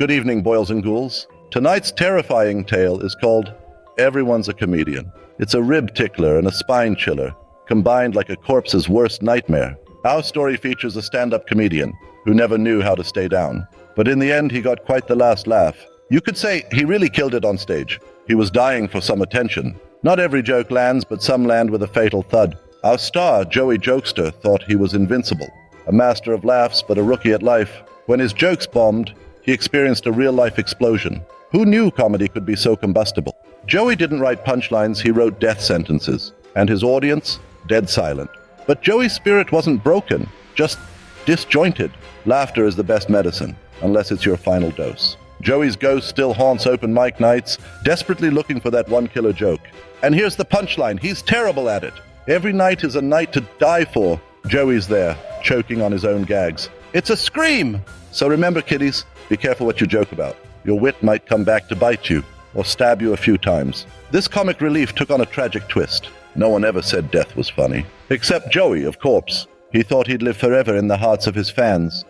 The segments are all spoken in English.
Good evening, boils and ghouls. Tonight's terrifying tale is called Everyone's a Comedian. It's a rib tickler and a spine chiller, combined like a corpse's worst nightmare. Our story features a stand-up comedian who never knew how to stay down. But in the end, he got quite the last laugh. You could say he really killed it on stage. He was dying for some attention. Not every joke lands, but some land with a fatal thud. Our star, Joey Jokester, thought he was invincible. A master of laughs, but a rookie at life. When his jokes bombed, he experienced a real-life explosion. Who knew comedy could be so combustible? Joey didn't write punchlines, he wrote death sentences. And his audience, dead silent. But Joey's spirit wasn't broken, just disjointed. Laughter is the best medicine, unless it's your final dose. Joey's ghost still haunts open mic nights, desperately looking for that one killer joke. And here's the punchline, he's terrible at it. Every night is a night to die for. Joey's there, choking on his own gags. It's a scream! So remember, kiddies, be careful what you joke about. Your wit might come back to bite you, or stab you a few times. This comic relief took on a tragic twist. No one ever said death was funny. Except Joey, of course. He thought he'd live forever in the hearts of his fans.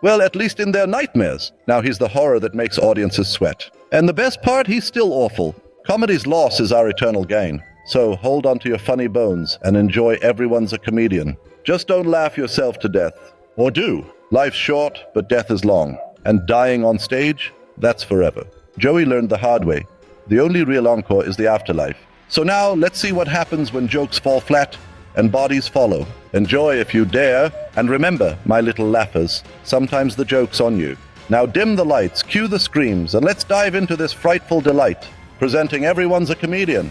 Well, at least in their nightmares. Now he's the horror that makes audiences sweat. And the best part, he's still awful. Comedy's loss is our eternal gain. So hold on to your funny bones and enjoy Everyone's a Comedian. Just don't laugh yourself to death. Or do. Life's short, but death is long. And dying on stage, that's forever. Joey learned the hard way. The only real encore is the afterlife. So now, let's see what happens when jokes fall flat and bodies follow. Enjoy if you dare, and remember, my little laughers, sometimes the joke's on you. Now dim the lights, cue the screams, and let's dive into this frightful delight. Presenting Everyone's a Comedian.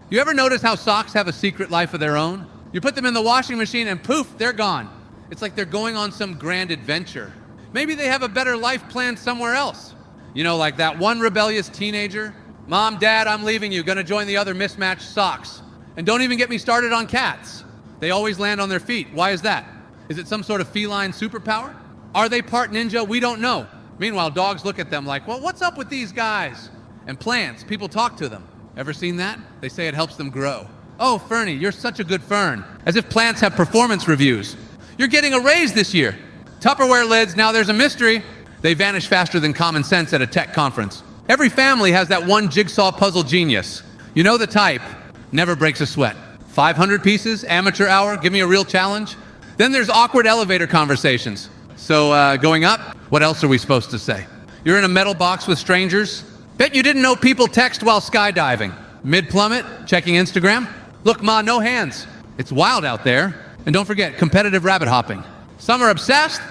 You ever notice how socks have a secret life of their own? You put them in the washing machine and poof, they're gone. It's like they're going on some grand adventure. Maybe they have a better life planned somewhere else. You know, like that one rebellious teenager. Mom, Dad, I'm leaving you, gonna join the other mismatched socks. And don't even get me started on cats. They always land on their feet. Why is that? Is it some sort of feline superpower? Are they part ninja? We don't know. Meanwhile, dogs look at them like, well, what's up with these guys? And plants, people talk to them. Ever seen that? They say it helps them grow. Oh, Fernie, you're such a good fern. As if plants have performance reviews. You're getting a raise this year. Tupperware lids, now there's a mystery. They vanish faster than common sense at a tech conference. Every family has that one jigsaw puzzle genius. You know the type, never breaks a sweat. 500 pieces, amateur hour, give me a real challenge. Then there's awkward elevator conversations. So going up, what else are we supposed to say? You're in a metal box with strangers. Bet you didn't know people text while skydiving. Mid-plummet, checking Instagram. Look, Ma, no hands. It's wild out there. And don't forget, competitive rabbit hopping. Some are obsessed.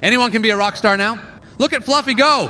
Anyone can be a rock star now. Look at Fluffy go.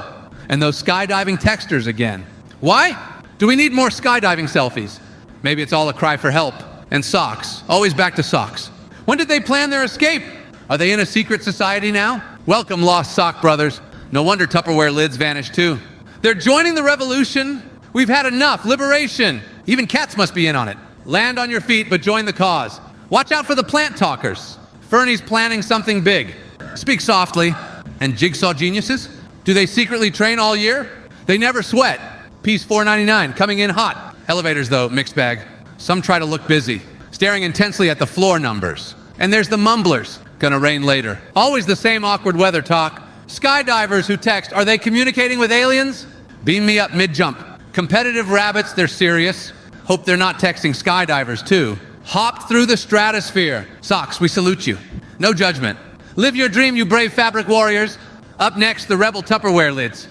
And those skydiving texters again. Why? Do we need more skydiving selfies? Maybe it's all a cry for help. And socks. Always back to socks. When did they plan their escape? Are they in a secret society now? Welcome, lost sock brothers. No wonder Tupperware lids vanish too. They're joining the revolution. We've had enough. Liberation. Even cats must be in on it. Land on your feet, but join the cause. Watch out for the plant talkers. Fernie's planning something big. Speak softly. And jigsaw geniuses? Do they secretly train all year? They never sweat. Piece $4.99, coming in hot. Elevators, though, mixed bag. Some try to look busy, staring intensely at the floor numbers. And there's the mumblers. Gonna rain later. Always the same awkward weather talk. Skydivers who text, are they communicating with aliens? Beam me up mid-jump. Competitive rabbits, they're serious. Hope they're not texting skydivers too. Hopped through the stratosphere. Socks, we salute you. No judgment. Live your dream, you brave fabric warriors. Up next, the rebel Tupperware lids.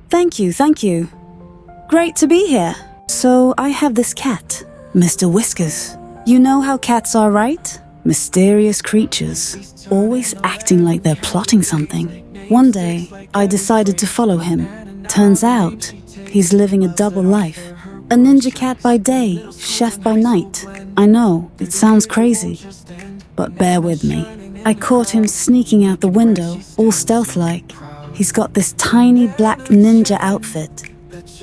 Thank you. Great to be here. So I have this cat, Mr. Whiskers. You know how cats are, right? Mysterious creatures, always acting like they're plotting something. One day, I decided to follow him. Turns out, he's living a double life. A ninja cat by day, chef by night. I know, it sounds crazy, but bear with me. I caught him sneaking out the window, all stealth-like. He's got this tiny black ninja outfit,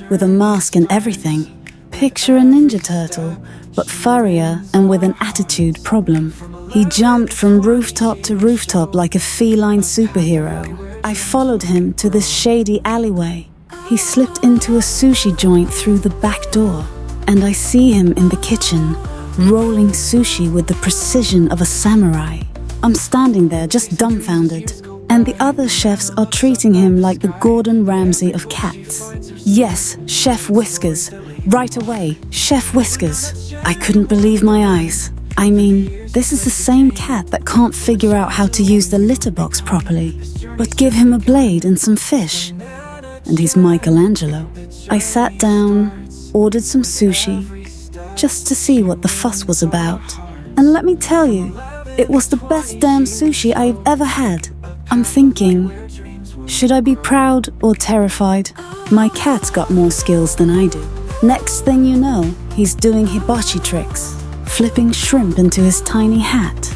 with a mask and everything. Picture a ninja turtle, but furrier and with an attitude problem. He jumped from rooftop to rooftop like a feline superhero. I followed him to this shady alleyway. He slipped into a sushi joint through the back door, and I see him in the kitchen, rolling sushi with the precision of a samurai. I'm standing there just dumbfounded, and the other chefs are treating him like the Gordon Ramsay of cats. Yes, Chef Whiskers. Right away, Chef Whiskers. I couldn't believe my eyes. I mean, this is the same cat that can't figure out how to use the litter box properly. But give him a blade and some fish, and he's Michelangelo. I sat down, ordered some sushi, just to see what the fuss was about. And let me tell you, it was the best damn sushi I've ever had. I'm thinking, should I be proud or terrified? My cat's got more skills than I do. Next thing you know, he's doing hibachi tricks, flipping shrimp into his tiny hat,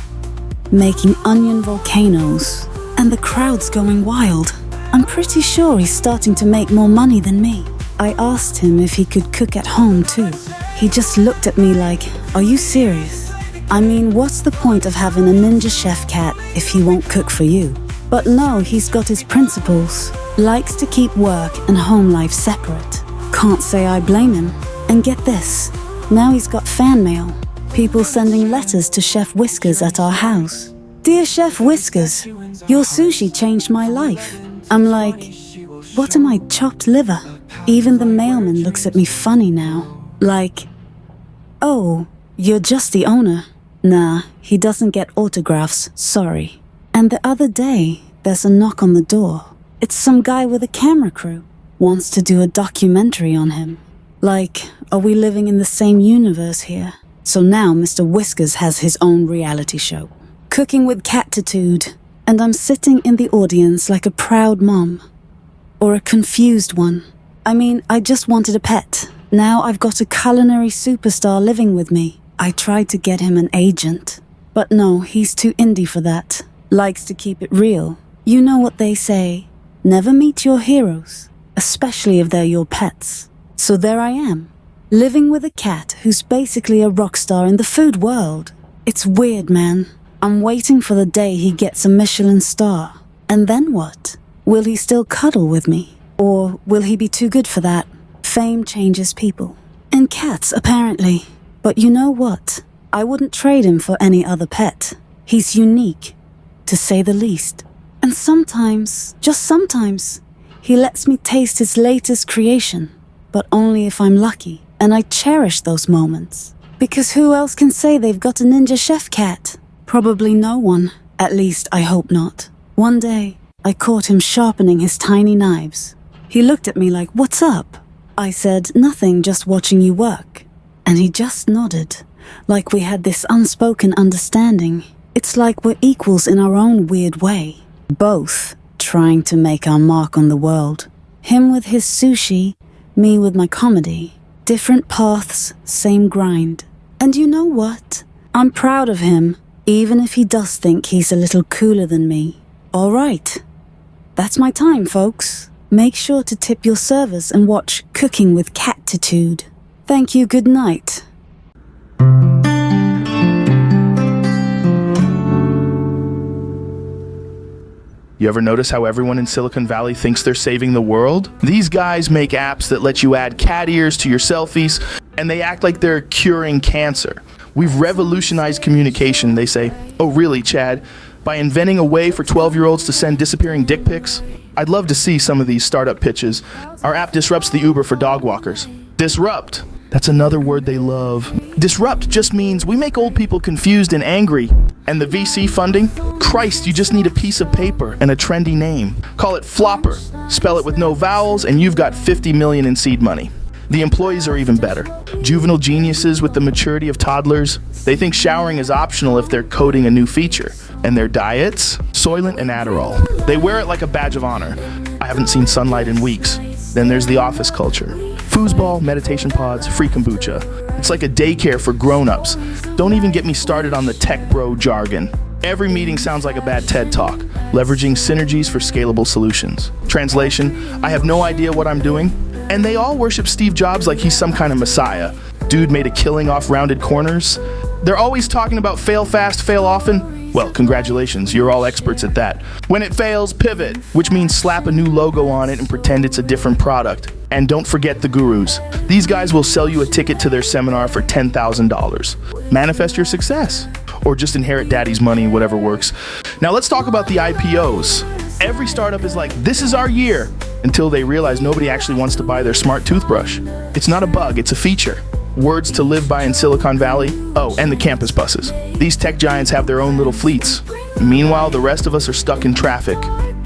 making onion volcanoes, and the crowd's going wild. I'm pretty sure he's starting to make more money than me. I asked him if he could cook at home too. He just looked at me like, are you serious? I mean, what's the point of having a ninja chef cat if he won't cook for you? But no, he's got his principles. Likes to keep work and home life separate. Can't say I blame him. And get this, now he's got fan mail. People sending letters to Chef Whiskers at our house. Dear Chef Whiskers, your sushi changed my life. I'm like, what am I, chopped liver? Even the mailman looks at me funny now. Like, oh, you're just the owner. Nah, he doesn't get autographs, sorry. And the other day, there's a knock on the door. It's some guy with a camera crew. Wants to do a documentary on him. Like, are we living in the same universe here? So now Mr. Whiskers has his own reality show. Cooking with Catitude. And I'm sitting in the audience like a proud mom. Or a confused one. I mean, I just wanted a pet. Now I've got a culinary superstar living with me. I tried to get him an agent. But no, he's too indie for that. Likes to keep it real. You know what they say. Never meet your heroes. Especially if they're your pets. So there I am. Living with a cat who's basically a rock star in the food world. It's weird, man. I'm waiting for the day he gets a Michelin star. And then what? Will he still cuddle with me? Or will he be too good for that? Fame changes people. And cats, apparently. But you know what? I wouldn't trade him for any other pet. He's unique, to say the least. And sometimes, just sometimes, he lets me taste his latest creation. But only if I'm lucky. And I cherish those moments. Because who else can say they've got a ninja chef cat? Probably no one. At least, I hope not. One day, I caught him sharpening his tiny knives. He looked at me like, what's up? I said, nothing, just watching you work. And he just nodded, like we had this unspoken understanding. It's like we're equals in our own weird way. Both trying to make our mark on the world. Him with his sushi, me with my comedy. Different paths, same grind. And you know what? I'm proud of him. Even if he does think he's a little cooler than me. All right. That's my time, folks. Make sure to tip your servers and watch Cooking with Catitude. Thank you, good night. You ever notice how everyone in Silicon Valley thinks they're saving the world? These guys make apps that let you add cat ears to your selfies, and they act like they're curing cancer. We've revolutionized communication, they say. Oh really, Chad? By inventing a way for 12-year-olds to send disappearing dick pics? I'd love to see some of these startup pitches. Our app disrupts the Uber for dog walkers. Disrupt. That's another word they love. Disrupt just means we make old people confused and angry. And the VC funding? Christ, you just need a piece of paper and a trendy name. Call it Flopper. Spell it with no vowels and you've got 50 million in seed money. The employees are even better. Juvenile geniuses with the maturity of toddlers. They think showering is optional if they're coding a new feature. And their diets? Soylent and Adderall. They wear it like a badge of honor. I haven't seen sunlight in weeks. Then there's the office culture. Foosball, meditation pods, free kombucha. It's like a daycare for grown-ups. Don't even get me started on the tech bro jargon. Every meeting sounds like a bad TED Talk, leveraging synergies for scalable solutions. Translation, I have no idea what I'm doing, and they all worship Steve Jobs like he's some kind of messiah. Dude made a killing off rounded corners. They're always talking about fail fast, fail often. Well, congratulations, you're all experts at that. When it fails, pivot, which means slap a new logo on it and pretend it's a different product. And don't forget the gurus. These guys will sell you a ticket to their seminar for $10,000. Manifest your success. Or just inherit daddy's money, whatever works. Now let's talk about the IPOs. Every startup is like, this is our year, until they realize nobody actually wants to buy their smart toothbrush. It's not a bug, it's a feature. Words to live by in Silicon Valley. Oh, and the campus buses. These tech giants have their own little fleets. Meanwhile, the rest of us are stuck in traffic.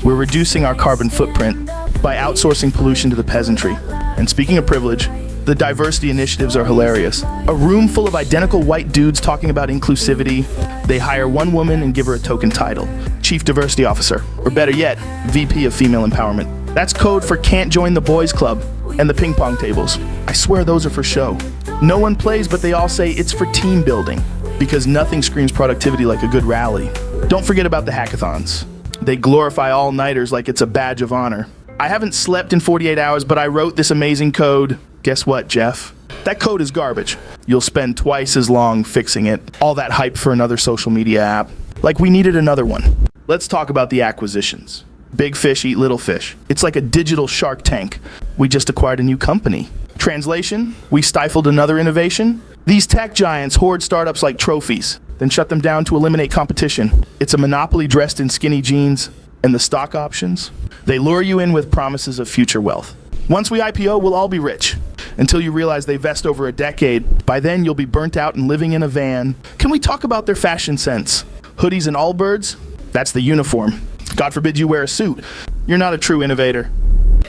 We're reducing our carbon footprint by outsourcing pollution to the peasantry. And speaking of privilege, the diversity initiatives are hilarious. A room full of identical white dudes talking about inclusivity. They hire one woman and give her a token title. Chief Diversity Officer, or better yet, VP of Female Empowerment. That's code for can't join the boys club. And the ping pong tables. I swear those are for show. No one plays, but they all say it's for team building, because nothing screams productivity like a good rally. Don't forget about the hackathons. They glorify all-nighters like it's a badge of honor. I haven't slept in 48 hours, but I wrote this amazing code. Guess what, Jeff? That code is garbage. You'll spend twice as long fixing it. All that hype for another social media app. Like we needed another one. Let's talk about the acquisitions. Big fish eat little fish. It's like a digital Shark Tank. We just acquired a new company. Translation, we stifled another innovation. These tech giants hoard startups like trophies, then shut them down to eliminate competition. It's a monopoly dressed in skinny jeans. And the stock options? They lure you in with promises of future wealth. Once we IPO, we'll all be rich. Until you realize they vest over a decade. By then, you'll be burnt out and living in a van. Can we talk about their fashion sense? Hoodies and Allbirds? That's the uniform. God forbid you wear a suit. You're not a true innovator.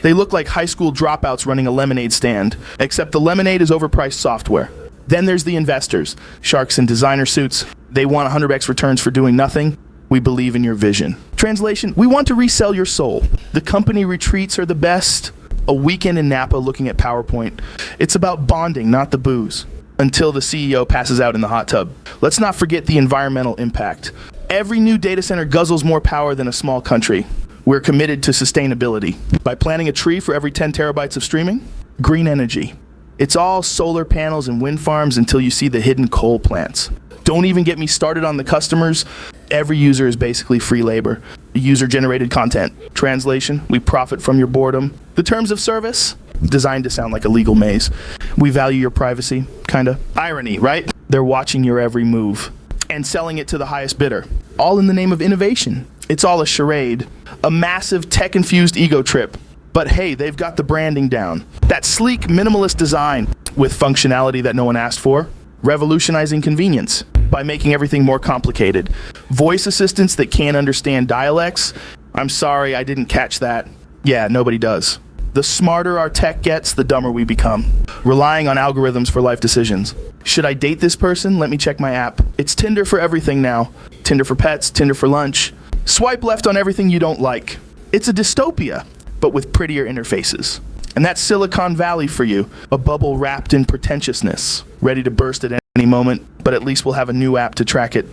They look like high school dropouts running a lemonade stand, except the lemonade is overpriced software. Then there's the investors, sharks in designer suits. They want 100x returns for doing nothing. We believe in your vision. Translation, we want to resell your soul. The company retreats are the best. A weekend in Napa looking at PowerPoint. It's about bonding, not the booze. Until the CEO passes out in the hot tub. Let's not forget the environmental impact. Every new data center guzzles more power than a small country. We're committed to sustainability. By planting a tree for every 10 terabytes of streaming, green energy. It's all solar panels and wind farms until you see the hidden coal plants. Don't even get me started on the customers. Every user is basically free labor. User-generated content. Translation, we profit from your boredom. The terms of service, designed to sound like a legal maze. We value your privacy, kinda. Irony, right? They're watching your every move. And selling it to the highest bidder. All in the name of innovation. It's all a charade. A massive tech-infused ego trip. But hey, they've got the branding down. That sleek, minimalist design with functionality that no one asked for. Revolutionizing convenience by making everything more complicated. Voice assistants that can't understand dialects. I'm sorry, I didn't catch that. Yeah, nobody does. The smarter our tech gets, the dumber we become. Relying on algorithms for life decisions. Should I date this person? Let me check my app. It's Tinder for everything now. Tinder for pets, Tinder for lunch. Swipe left on everything you don't like. It's a dystopia, but with prettier interfaces. And that's Silicon Valley for you. A bubble wrapped in pretentiousness. Ready to burst at any moment, but at least we'll have a new app to track it.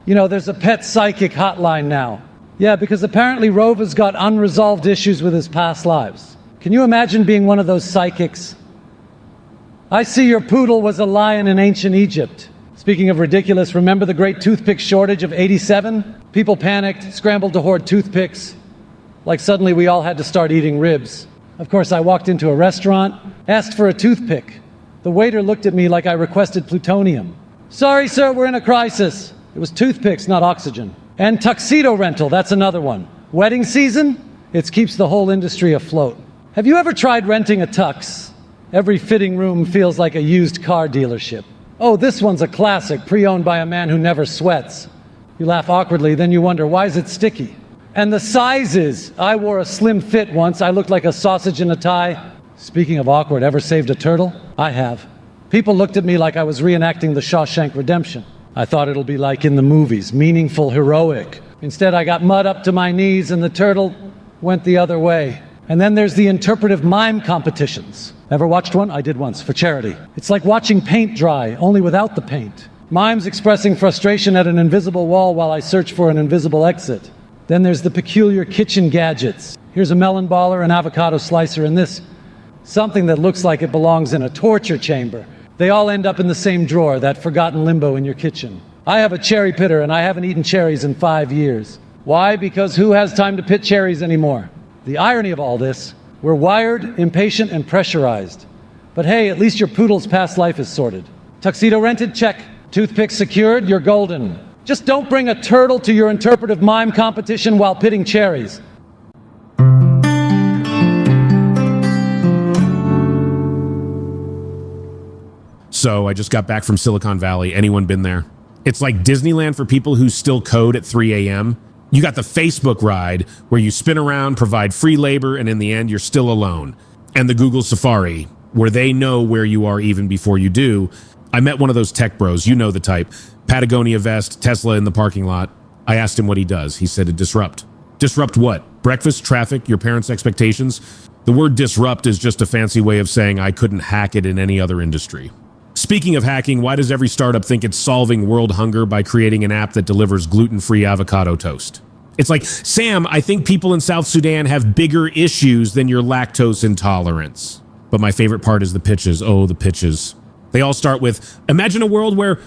You know, there's a pet psychic hotline now. Yeah, because apparently Rover's got unresolved issues with his past lives. Can you imagine being one of those psychics? I see your poodle was a lion in ancient Egypt. Speaking of ridiculous, remember the great toothpick shortage of '87? People panicked, scrambled to hoard toothpicks. Like suddenly we all had to start eating ribs. Of course, I walked into a restaurant, asked for a toothpick. The waiter looked at me like I requested plutonium. Sorry, sir, we're in a crisis. It was toothpicks, not oxygen. And tuxedo rental, that's another one. Wedding season? It keeps the whole industry afloat. Have you ever tried renting a tux? Every fitting room feels like a used car dealership. Oh, this one's a classic, pre-owned by a man who never sweats. You laugh awkwardly, then you wonder, why is it sticky? And the sizes. I wore a slim fit once. I looked like a sausage in a tie. Speaking of awkward, ever saved a turtle? I have. People looked at me like I was reenacting the Shawshank Redemption. I thought it'll be like in the movies, meaningful, heroic. Instead, I got mud up to my knees and the turtle went the other way. And then there's the interpretive mime competitions. Ever watched one? I did once, for charity. It's like watching paint dry, only without the paint. Mimes expressing frustration at an invisible wall while I search for an invisible exit. Then there's the peculiar kitchen gadgets. Here's a melon baller, an avocado slicer, and this, something that looks like it belongs in a torture chamber. They all end up in the same drawer, that forgotten limbo in your kitchen. I have a cherry pitter, and I haven't eaten cherries in 5 years. Why? Because who has time to pit cherries anymore? The irony of all this, we're wired, impatient, and pressurized. But hey, at least your poodle's past life is sorted. Tuxedo rented? Check. Toothpick secured? You're golden. Just don't bring a turtle to your interpretive mime competition while pitting cherries. So I just got back from Silicon Valley. Anyone been there? It's like Disneyland for people who still code at 3 a.m. You got the Facebook ride where you spin around, provide free labor, and in the end, you're still alone. And the Google Safari, where they know where you are even before you do. I met one of those tech bros, you know the type. Patagonia vest, Tesla in the parking lot. I asked him what he does. He said, disrupt. Disrupt what? Breakfast, traffic, your parents' expectations? The word disrupt is just a fancy way of saying I couldn't hack it in any other industry. Speaking of hacking, why does every startup think it's solving world hunger by creating an app that delivers gluten-free avocado toast? It's like, Sam, I think people in South Sudan have bigger issues than your lactose intolerance. But my favorite part is the pitches. Oh, the pitches. They all start with, imagine a world where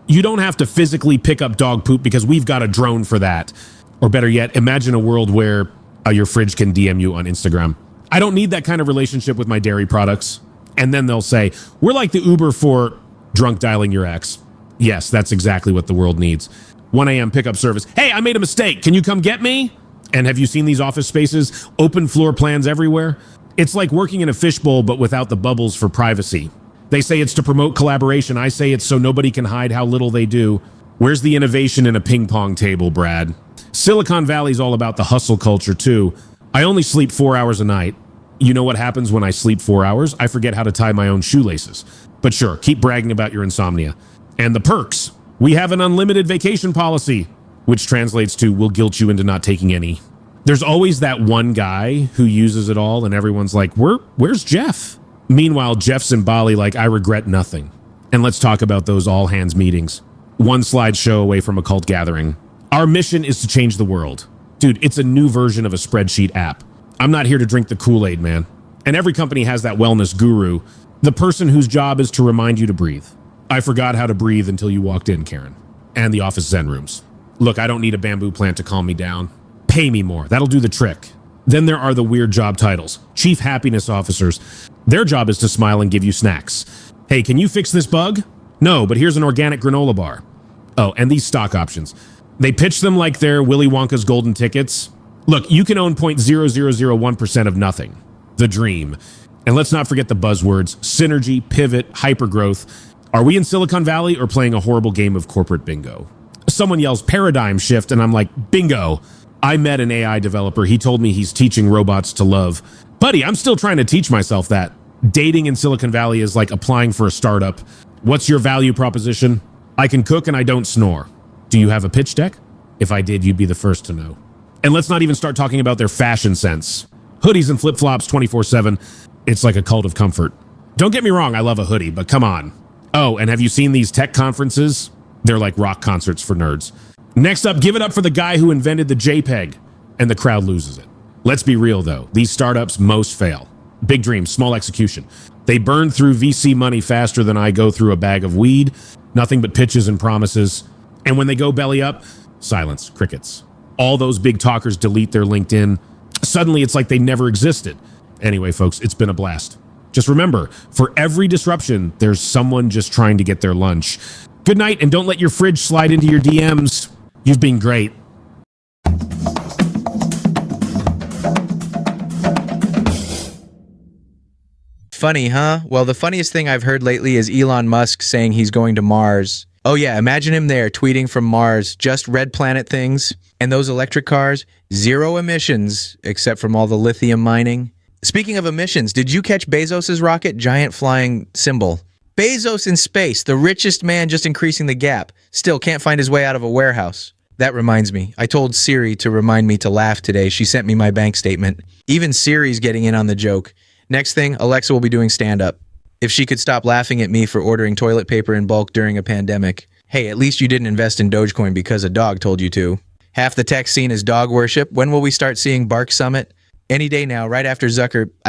you don't have to physically pick up dog poop because we've got a drone for that. Or better yet, imagine a world where your fridge can DM you on Instagram. I don't need that kind of relationship with my dairy products. And then they'll say, we're like the Uber for drunk dialing your ex. Yes, that's exactly what the world needs. 1 a.m. pickup service. Hey, I made a mistake. Can you come get me? And have you seen these office spaces? Open floor plans everywhere. It's like working in a fishbowl, but without the bubbles for privacy. They say it's to promote collaboration. I say it's so nobody can hide how little they do. Where's the innovation in a ping pong table, Brad? Silicon Valley's all about the hustle culture, too. I only sleep 4 hours a night. You know what happens when I sleep 4 hours? I forget how to tie my own shoelaces. But sure, keep bragging about your insomnia. And the perks. We have an unlimited vacation policy, which translates to we'll guilt you into not taking any. There's always that one guy who uses it all and everyone's like, where's Jeff? Meanwhile, Jeff's in Bali like, I regret nothing. And let's talk about those all hands meetings. One slideshow away from a cult gathering. Our mission is to change the world. Dude, it's a new version of a spreadsheet app. I'm not here to drink the Kool-Aid, man. And every company has that wellness guru, the person whose job is to remind you to breathe. I forgot how to breathe until you walked in, Karen. And the office Zen rooms. Look, I don't need a bamboo plant to calm me down. Pay me more. That'll do the trick. Then there are the weird job titles. Chief Happiness Officers. Their job is to smile and give you snacks. Hey, can you fix this bug? No, but here's an organic granola bar. Oh, and these stock options. They pitch them like they're Willy Wonka's golden tickets. Look, you can own 0.0001% of nothing. The dream. And let's not forget the buzzwords, synergy, pivot, hypergrowth. Are we in Silicon Valley or playing a horrible game of corporate bingo? Someone yells paradigm shift and I'm like, bingo. I met an AI developer. He told me he's teaching robots to love. Buddy, I'm still trying to teach myself that. Dating in Silicon Valley is like applying for a startup. What's your value proposition? I can cook and I don't snore. Do you have a pitch deck? If I did, you'd be the first to know. And let's not even start talking about their fashion sense. Hoodies and flip-flops 24/7. It's like a cult of comfort. Don't get me wrong, I love a hoodie, but come on. Oh, and have you seen these tech conferences? They're like rock concerts for nerds. Next up, give it up for the guy who invented the JPEG. And the crowd loses it. Let's be real, though. These startups most fail. Big dreams, small execution. They burn through VC money faster than I go through a bag of weed. Nothing but pitches and promises. And when they go belly up, silence, crickets. All those big talkers delete their LinkedIn. Suddenly, it's like they never existed. Anyway, folks, it's been a blast. Just remember, for every disruption, there's someone just trying to get their lunch. Good night, and don't let your fridge slide into your DMs. You've been great. Funny, huh? Well, the funniest thing I've heard lately is Elon Musk saying he's going to Mars. Oh yeah, imagine him there tweeting from Mars, just red planet things. And those electric cars, zero emissions, except from all the lithium mining. Speaking of emissions, did you catch Bezos's rocket, giant flying symbol? Bezos in space, the richest man just increasing the gap. Still can't find his way out of a warehouse. That reminds me. I told Siri to remind me to laugh today. She sent me my bank statement. Even Siri's getting in on the joke. Next thing, Alexa will be doing stand-up. If she could stop laughing at me for ordering toilet paper in bulk during a pandemic. Hey, at least you didn't invest in Dogecoin because a dog told you to. Half the tech scene is dog worship. When will we start seeing Bark Summit? Any day now, right after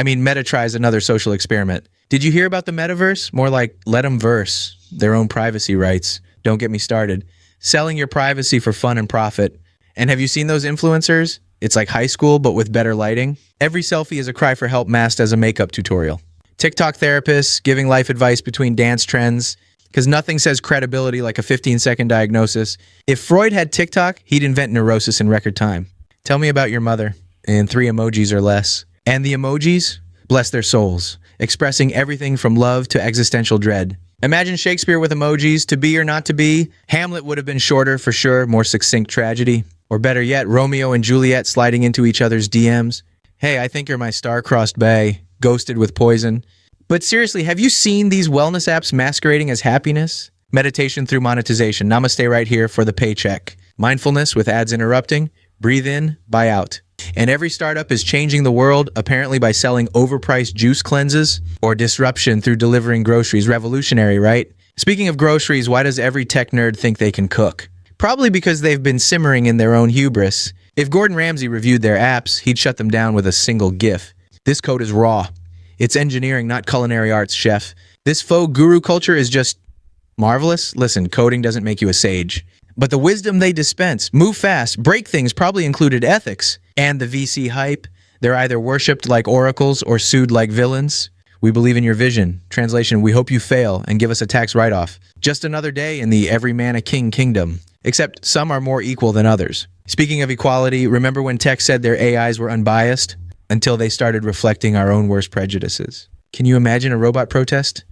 Meta tries another social experiment. Did you hear about the metaverse? More like let them verse. Their own privacy rights. Don't get me started. Selling your privacy for fun and profit. And have you seen those influencers? It's like high school, but with better lighting. Every selfie is a cry for help masked as a makeup tutorial. TikTok therapists giving life advice between dance trends. Because nothing says credibility like a 15-second diagnosis. If Freud had TikTok, he'd invent neurosis in record time. Tell me about your mother. In 3 emojis or less. And the emojis? Bless their souls. Expressing everything from love to existential dread. Imagine Shakespeare with emojis, to be or not to be. Hamlet would have been shorter for sure, more succinct tragedy. Or better yet, Romeo and Juliet sliding into each other's DMs. Hey, I think you're my star-crossed bae, ghosted with poison. But seriously, have you seen these wellness apps masquerading as happiness? Meditation through monetization. Namaste right here for the paycheck. Mindfulness with ads interrupting. Breathe in, buy out. And every startup is changing the world, apparently by selling overpriced juice cleanses or disruption through delivering groceries. Revolutionary, right? Speaking of groceries, why does every tech nerd think they can cook? Probably because they've been simmering in their own hubris. If Gordon Ramsay reviewed their apps, he'd shut them down with a single GIF. This code is raw. It's engineering, not culinary arts, chef. This faux guru culture is just marvelous. Listen, coding doesn't make you a sage. But the wisdom they dispense, move fast, break things probably included ethics. And the VC hype, they're either worshipped like oracles or sued like villains. We believe in your vision. Translation, we hope you fail and give us a tax write-off. Just another day in the every man a king kingdom. Except some are more equal than others. Speaking of equality, remember when tech said their AIs were unbiased? Until they started reflecting our own worst prejudices. Can you imagine a robot protest?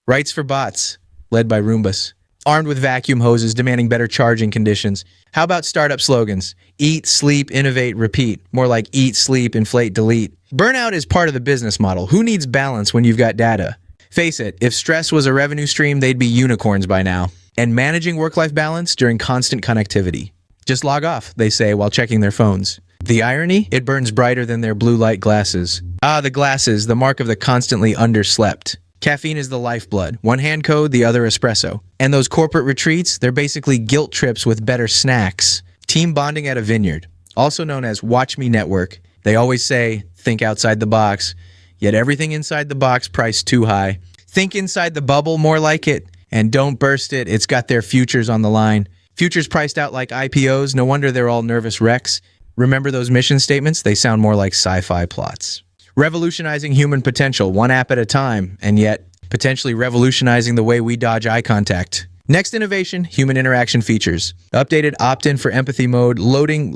Rights for bots, led by Roombas. Armed with vacuum hoses demanding better charging conditions. How about startup slogans? Eat, sleep, innovate, repeat. More like eat, sleep, inflate, delete. Burnout is part of the business model. Who needs balance when you've got data? Face it, if stress was a revenue stream, they'd be unicorns by now. And managing work-life balance during constant connectivity. Just log off, they say, while checking their phones. The irony? It burns brighter than their blue light glasses. Ah, the glasses, the mark of the constantly underslept. Caffeine is the lifeblood. One hand code, the other espresso. And those corporate retreats, they're basically guilt trips with better snacks. Team bonding at a vineyard, also known as Watch Me Network. They always say, think outside the box. Yet everything inside the box priced too high. Think inside the bubble, more like it. And don't burst it, it's got their futures on the line. Futures priced out like IPOs, no wonder they're all nervous wrecks. Remember those mission statements? They sound more like sci-fi plots. Revolutionizing human potential, one app at a time, and yet potentially revolutionizing the way we dodge eye contact. Next innovation, human interaction features. Updated opt-in for empathy mode, loading,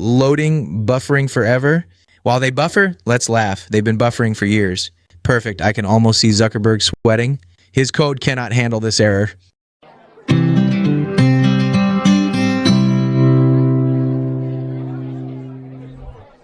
buffering forever. While they buffer, let's laugh. They've been buffering for years. Perfect, I can almost see Zuckerberg sweating. His code cannot handle this error.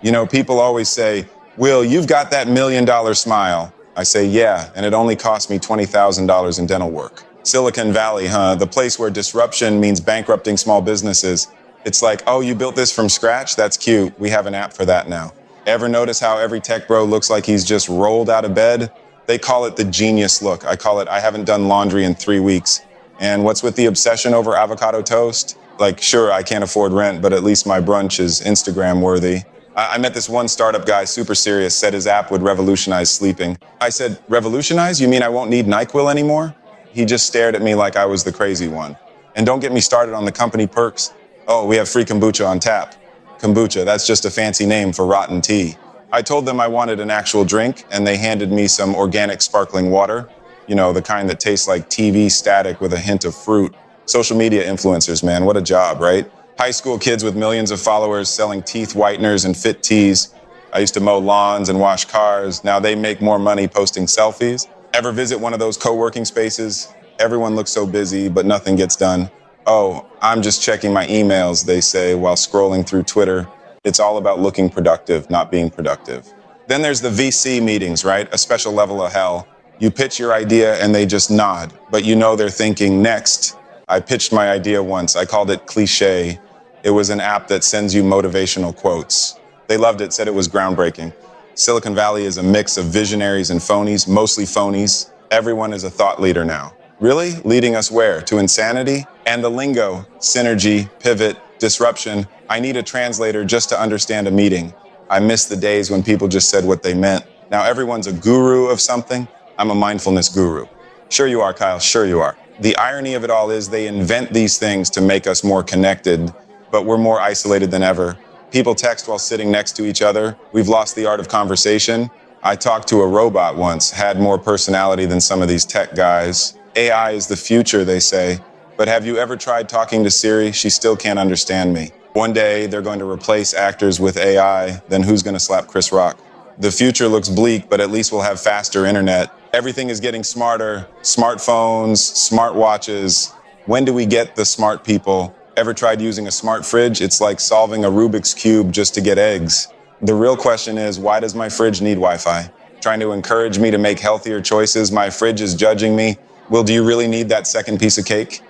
You know, people always say, Will, you've got that $1 million smile. I say, yeah, and it only cost me $20,000 in dental work. Silicon Valley, huh? The place where disruption means bankrupting small businesses. It's like, oh, you built this from scratch? That's cute. We have an app for that now. Ever notice how every tech bro looks like he's just rolled out of bed? They call it the genius look. I call it, I haven't done laundry in 3 weeks. And what's with the obsession over avocado toast? Like, sure, I can't afford rent, but at least my brunch is Instagram worthy. I met this one startup guy, super serious, said his app would revolutionize sleeping. I said, revolutionize? You mean I won't need NyQuil anymore? He just stared at me like I was the crazy one. And don't get me started on the company perks. Oh, we have free kombucha on tap. Kombucha, that's just a fancy name for rotten tea. I told them I wanted an actual drink, and they handed me some organic sparkling water. You know, the kind that tastes like TV static with a hint of fruit. Social media influencers, man, what a job, right? High school kids with millions of followers selling teeth whiteners and fit teas. I used to mow lawns and wash cars. Now they make more money posting selfies. Ever visit one of those co-working spaces? Everyone looks so busy, but nothing gets done. Oh, I'm just checking my emails, they say, while scrolling through Twitter. It's all about looking productive, not being productive. Then there's the VC meetings, right? A special level of hell. You pitch your idea and they just nod, but you know they're thinking next. I pitched my idea once. I called it Cliche. It was an app that sends you motivational quotes. They loved it, said it was groundbreaking. Silicon Valley is a mix of visionaries and phonies, mostly phonies. Everyone is a thought leader now. Really? Leading us where? To insanity? And the lingo, synergy, pivot, disruption. I need a translator just to understand a meeting. I miss the days when people just said what they meant. Now everyone's a guru of something. I'm a mindfulness guru. Sure you are, Kyle, sure you are. The irony of it all is they invent these things to make us more connected, but we're more isolated than ever. People text while sitting next to each other. We've lost the art of conversation. I talked to a robot once, had more personality than some of these tech guys. AI is the future, they say. But have you ever tried talking to Siri? She still can't understand me. One day they're going to replace actors with AI, then who's going to slap Chris Rock? The future looks bleak, but at least we'll have faster internet. Everything is getting smarter. Smartphones, smartwatches. When do we get the smart people? Ever tried using a smart fridge? It's like solving a Rubik's Cube just to get eggs. The real question is, why does my fridge need Wi-Fi? Trying to encourage me to make healthier choices. My fridge is judging me. Well, do you really need that second piece of cake?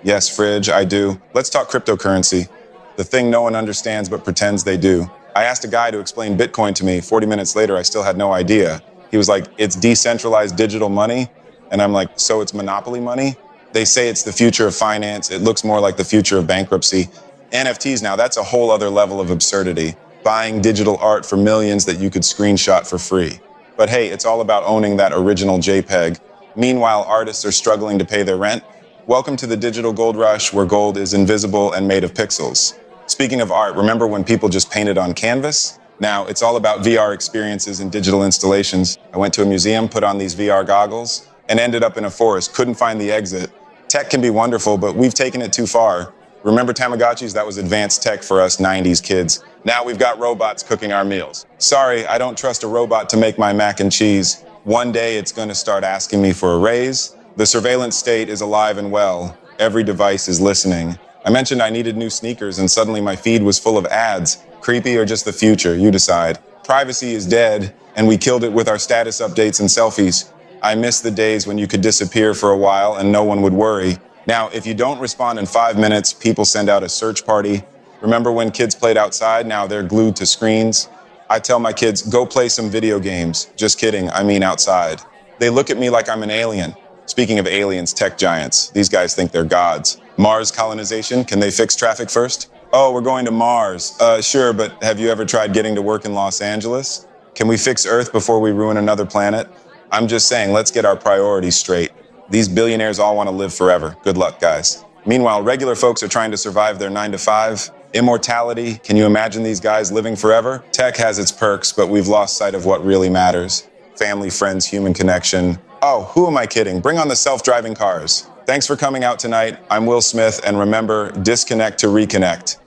Yes, fridge, I do. Let's talk cryptocurrency. The thing no one understands but pretends they do. I asked a guy to explain Bitcoin to me. 40 minutes later, I still had no idea. He was like, it's decentralized digital money. And I'm like, so it's monopoly money? They say it's the future of finance. It looks more like the future of bankruptcy. NFTs now, that's a whole other level of absurdity. Buying digital art for millions that you could screenshot for free. But hey, it's all about owning that original JPEG. Meanwhile, artists are struggling to pay their rent. Welcome to the digital gold rush, where gold is invisible and made of pixels. Speaking of art, remember when people just painted on canvas? Now, it's all about VR experiences and digital installations. I went to a museum, put on these VR goggles, and ended up in a forest, couldn't find the exit. Tech can be wonderful, but we've taken it too far. Remember Tamagotchis? That was advanced tech for us 90s kids. Now we've got robots cooking our meals. Sorry, I don't trust a robot to make my mac and cheese. One day it's going to start asking me for a raise. The surveillance state is alive and well. Every device is listening. I mentioned I needed new sneakers and suddenly my feed was full of ads. Creepy or just the future? You decide. Privacy is dead and we killed it with our status updates and selfies. I miss the days when you could disappear for a while and no one would worry. Now, if you don't respond in 5 minutes, people send out a search party. Remember when kids played outside? Now they're glued to screens. I tell my kids, go play some video games. Just kidding, I mean outside. They look at me like I'm an alien. Speaking of aliens, tech giants, these guys think they're gods. Mars colonization, can they fix traffic first? Oh, we're going to Mars. Sure, but have you ever tried getting to work in Los Angeles? Can we fix Earth before we ruin another planet? I'm just saying, let's get our priorities straight. These billionaires all want to live forever. Good luck, guys. Meanwhile, regular folks are trying to survive their 9 to 5. Immortality, can you imagine these guys living forever? Tech has its perks, but we've lost sight of what really matters. Family, friends, human connection. Oh, who am I kidding? Bring on the self-driving cars. Thanks for coming out tonight. I'm Will Smith, and remember, disconnect to reconnect.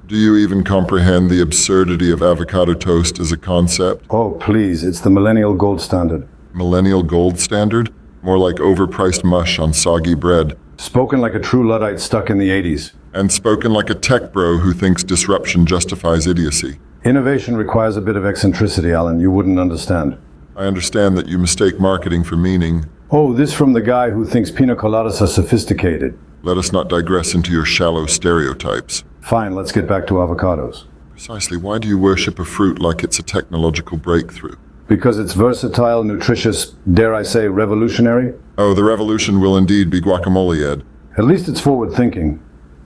Do you even comprehend the absurdity of avocado toast as a concept? Oh, please, it's the millennial gold standard. Millennial gold standard? More like overpriced mush on soggy bread. Spoken like a true Luddite stuck in the 80s. And spoken like a tech bro who thinks disruption justifies idiocy. Innovation requires a bit of eccentricity, Alan. You wouldn't understand. I understand that you mistake marketing for meaning. Oh, this from the guy who thinks pina coladas are sophisticated. Let us not digress into your shallow stereotypes. Fine, let's get back to avocados. Precisely, why do you worship a fruit like it's a technological breakthrough? Because it's versatile, nutritious, dare I say, revolutionary? Oh, the revolution will indeed be guacamole, Ed. At least it's forward-thinking,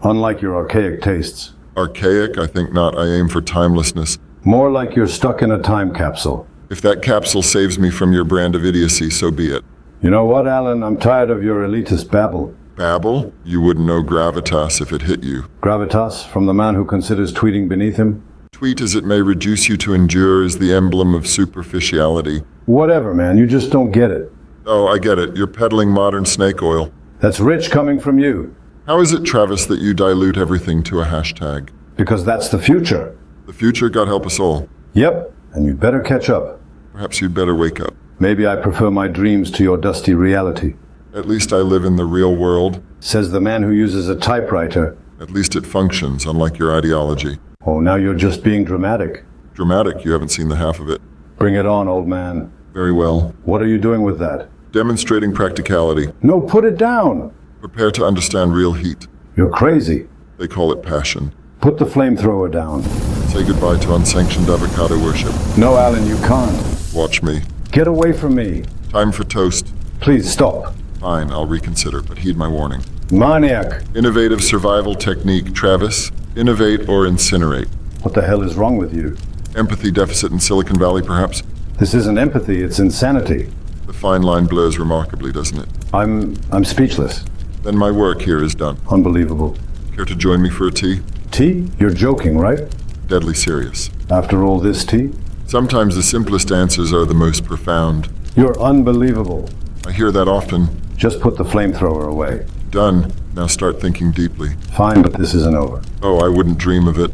unlike your archaic tastes. Archaic? I think not. I aim for timelessness. More like you're stuck in a time capsule. If that capsule saves me from your brand of idiocy, so be it. You know what, Alan? I'm tired of your elitist babble. Babble? You wouldn't know gravitas if it hit you. Gravitas, from the man who considers tweeting beneath him? Tweet as it may reduce you to endure is the emblem of superficiality. Whatever, man, you just don't get it. Oh, I get it. You're peddling modern snake oil. That's rich coming from you. How is it, Travis, that you dilute everything to a hashtag? Because that's the future. The future, God help us all. Yep, and you'd better catch up. Perhaps you'd better wake up. Maybe I prefer my dreams to your dusty reality. At least I live in the real world. Says the man who uses a typewriter. At least it functions, unlike your ideology. Oh, now you're just being dramatic. Dramatic, you haven't seen the half of it. Bring it on, old man. Very well. What are you doing with that? Demonstrating practicality. No, put it down. Prepare to understand real heat. You're crazy. They call it passion. Put the flamethrower down. Say goodbye to unsanctioned avocado worship. No, Alan, you can't. Watch me. Get away from me. Time for toast. Please stop. Fine, I'll reconsider, but heed my warning. Maniac. Innovative survival technique, Travis. Innovate or incinerate. What the hell is wrong with you? Empathy deficit in Silicon Valley, perhaps? This isn't empathy, it's insanity. The fine line blurs remarkably, doesn't it? I'm speechless. Then my work here is done. Unbelievable. Care to join me for a tea? Tea? You're joking, right? Deadly serious. After all this tea? Sometimes the simplest answers are the most profound. You're unbelievable. I hear that often. Just put the flamethrower away. Done. Now start thinking deeply. Fine, but this isn't over. Oh, I wouldn't dream of it.